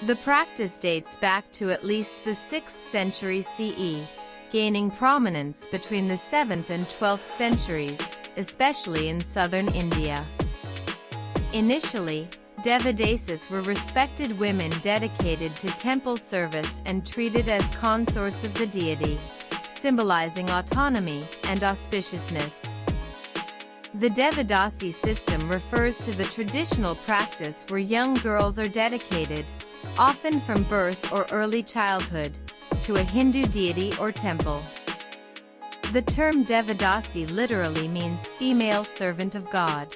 The practice dates back to at least the 6th century CE, gaining prominence between the 7th and 12th centuries, especially in southern India. Initially, Devadasis were respected women dedicated to temple service and treated as consorts of the deity, symbolizing autonomy and auspiciousness. The Devadasi system refers to the traditional practice where young girls are dedicated, often from birth or early childhood, to a Hindu deity or temple. The term Devadasi literally means female servant of God.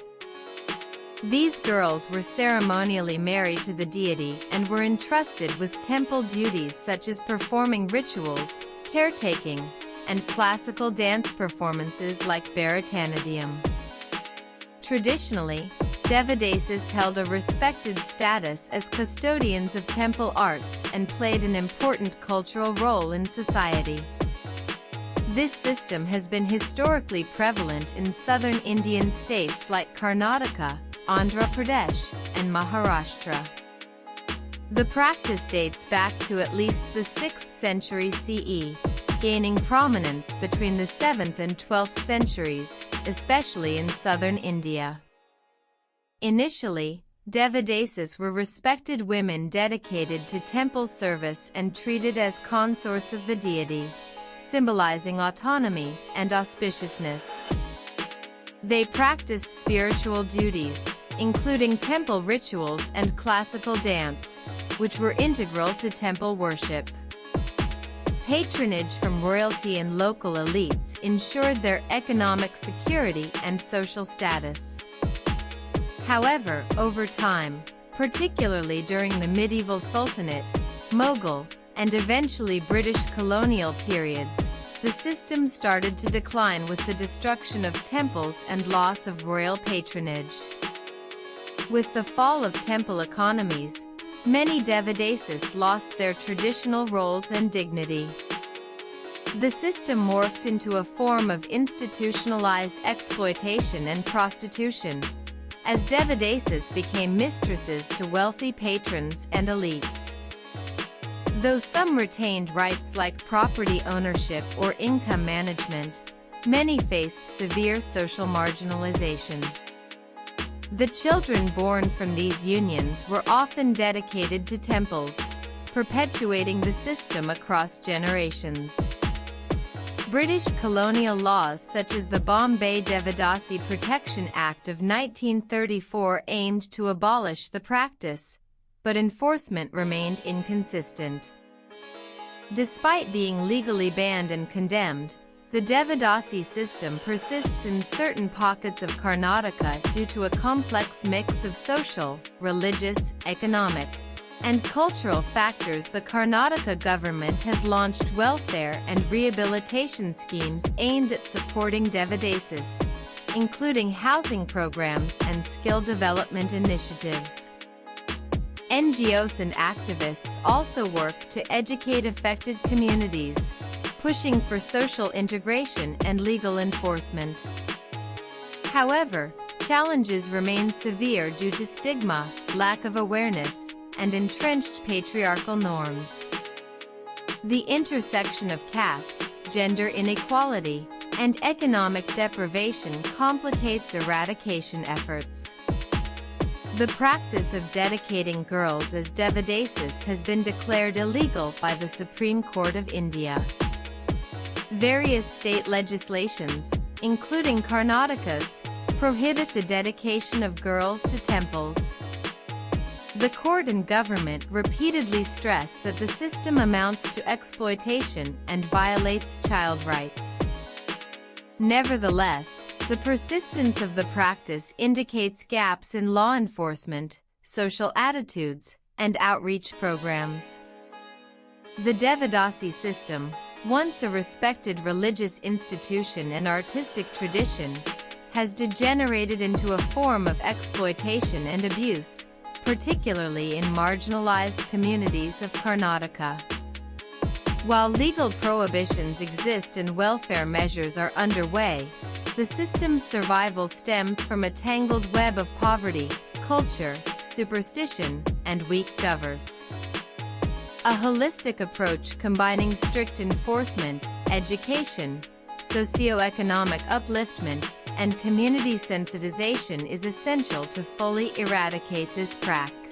These girls were ceremonially married to the deity and were entrusted with temple duties such as performing rituals, caretaking, and classical dance performances like Bharatanatyam. Traditionally, Devadasis held a respected status as custodians of temple arts and played an important cultural role in society. This system has been historically prevalent in southern Indian states like Karnataka, Andhra Pradesh, and Maharashtra. The practice dates back to at least the 6th century CE, gaining prominence between the 7th and 12th centuries, especially in southern India. Initially, Devadasis were respected women dedicated to temple service and treated as consorts of the deity, symbolizing autonomy and auspiciousness. They practiced spiritual duties, including temple rituals and classical dance, which were integral to temple worship. Patronage from royalty and local elites ensured their economic security and social status. However, over time, particularly during the medieval Sultanate, Mughal, and eventually British colonial periods, the system started to decline with the destruction of temples and loss of royal patronage. With the fall of temple economies, many Devadasis lost their traditional roles and dignity. The system morphed into a form of institutionalized exploitation and prostitution, as Devadasis became mistresses to wealthy patrons and elites. Though some retained rights like property ownership or income management, many faced severe social marginalization. The children born from these unions were often dedicated to temples, perpetuating the system across generations. British colonial laws such as the Bombay Devadasi Protection Act of 1934 aimed to abolish the practice, but enforcement remained inconsistent. Despite being legally banned and condemned, the Devadasi system persists in certain pockets of Karnataka due to a complex mix of social, religious, economic, and cultural factors. The Karnataka government has launched welfare and rehabilitation schemes aimed at supporting Devadasis, including housing programs and skill development initiatives. NGOs and activists also work to educate affected communities, pushing for social integration and legal enforcement. However, challenges remain severe due to stigma, lack of awareness, and entrenched patriarchal norms. The intersection of caste, gender inequality, and economic deprivation complicates eradication efforts. The practice of dedicating girls as Devadasis has been declared illegal by the Supreme Court of India. Various state legislations, including Karnataka's, prohibit the dedication of girls to temples. The court and government repeatedly stress that the system amounts to exploitation and violates child rights. Nevertheless, the persistence of the practice indicates gaps in law enforcement, social attitudes, and outreach programs. The Devadasi system, once a respected religious institution and artistic tradition, has degenerated into a form of exploitation and abuse, particularly in marginalized communities of Karnataka. While legal prohibitions exist and welfare measures are underway, the system's survival stems from a tangled web of poverty, culture, superstition, and weak governance. A holistic approach combining strict enforcement, education, socioeconomic upliftment, and community sensitization is essential to fully eradicate this practice.